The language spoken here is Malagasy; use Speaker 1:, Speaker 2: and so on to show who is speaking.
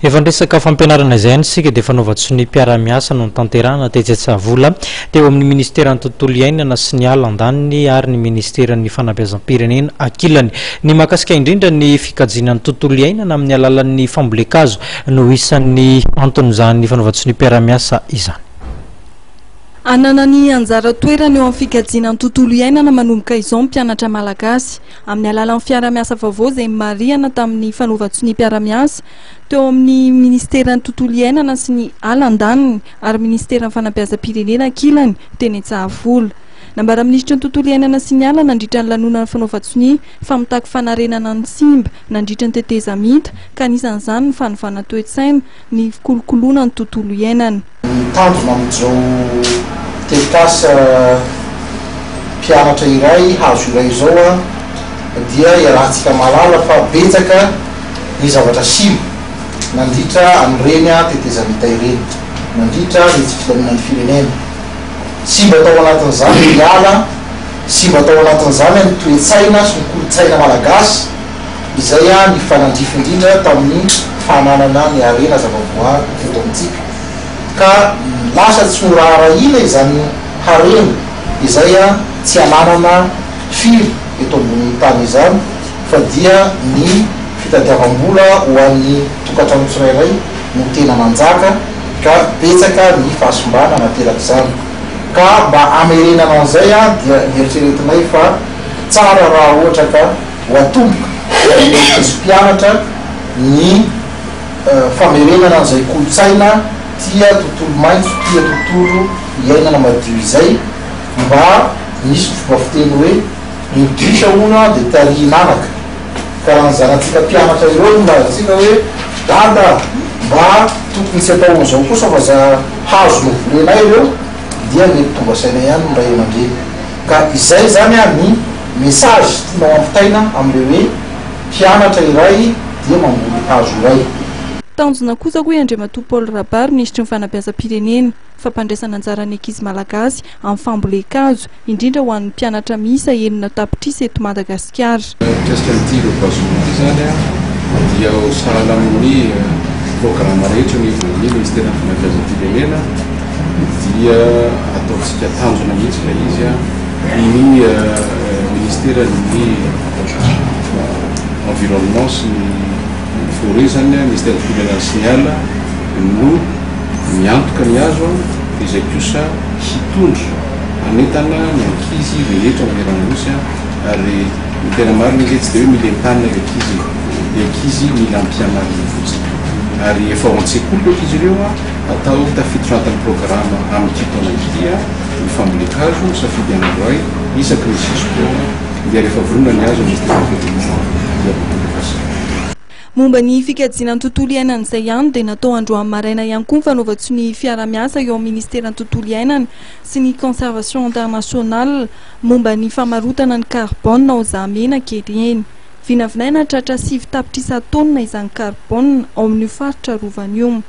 Speaker 1: Efa resaka fampianarana izay isika dia fanaovatsy ny mpiara-miasa no tanterahana Tetsatsavola teo amin'ny ministeran'ny tontolo iainana sy ny ala an-daniny ary ny ministeran'ny fanabeazam-pirenena ankilany. Ny mahakasika indrindra ny fikajianan'ny tontolo iainana amin'ny alalan'ny fambolekazo no isan'ny anton'izany fanaovatsy ny mpiara-miasa izany.
Speaker 2: Anana ny anjara toerana eo amin'ny fikajianan'ny tontolo iainana manomboka izao mpianatra malagasy amin'ny alalan'ny fiara-miasa vaovao izay marihana tamin'ny fanaovatsy ny mpiara-miasa teo amin'ny ministeran'ny tontolo iainana sy ny ala an-daniny ary ministeran'ny fanabeazam-pirenena ankilany teny Tsavola. Nambara ministra ny tontolo iainana sy ny ala nandritra ny lanonana fanaovatsy ny famitaky fanarenana ny simba nandritra ny tetezamita ka anisan'izany ny fanovana toe-tsaina ny fikolokoloana ny tontolo iainana.
Speaker 3: Mitandrina amin'izao tetikasa mpianatra iray hazo iray izao dia iarahantsika malala fa betsaka ny zavatra simba nandritra amin'ireny tetezamita ireny, nandritra ny tsy filaminan'ny firenena. Simba atao anatin'izany ny ala, simba atao anatin'izany ny toe-tsaina sy ny kolotsaina malagasy izay ny fanandrify indrindra tamin'ny fananana ny arena zavaboary teto amintsika. Ka lasa tsy morarahina izany harena izay tsy ananana firy eto ambonin'ny tany izany fa dia ny fitadiavam-bola ho an'ny tokantrano tsirairay no tena manjaka ka betsaka ny fahasombana anateraka izany. Ka mba amerenana an'izay dia nieritreretinay fa tsara raha ohatra ka ho atomboka sy mpianatra ny famerenana an'izay kolotsaina tia tontolo maitso, tia tontolo iainana madio izay mba misy fomba fiteny hoe indrisa ona dia tarihinanaka. Ka zanantsika mpianatra ireo mbatsika hoe dada mba tokony tsy atao an'izao kosa fa za hazo no volenay ireo dia mety tonga saina ihany no ray aman-dreny. Ka izay zany ny mesazy tianao ampitaina amin'ireo hoe mpianatra iray dia mamboly hazo iray.
Speaker 2: Tanjona kosa hoe Andriamatoa Paul Rabary ministry ny fanabeazam-pirenena fampandraisana anjaran'ny ankizy malagasy amin'ny fambolekazo indrindra ho an'ny mpianatra miisa enina tapitrisa eto Madagasikara.
Speaker 4: Mikasika an'ity reboisement ity zany dia ho sahala amin'ny programme rehetra ny ministeran'ny fanabeazam-pirenena dia ataontsika tanjona mihitsy ilay izy ny ministeran'ny environnement sy ny forêt zany ministeran'ny firenena sy ny ala no miantoka ny azo izay kosa hitondra anentana ny ankizy rehetra maneran'osy ary ny tena marina ilay tsy dia hoe mila entanina le ankizy mila ampianarina fotsiny ary efa ao an-tsekoly le ankizy ireo atao tafiditra anatin'ny programme amin'ny kitaona idia ny fambolekazo safidy an'androay isaky ny sisy-poana dia rehefa vorona ny azo
Speaker 2: momba ny fikajianan'ny tontolo iainana izay ihany dia natao androany maraina ihany koa ny fanaovatsy ny fiara-miasa eo amin'ny ministeran'ny tontolo iainana sy ny conservation internationale momba ny famarotana ny carbone ao zamena kely eny. Vinavinaina tratra 7 tapitrisa taonina izany carbone ao amin'ny faritra Rovanioma.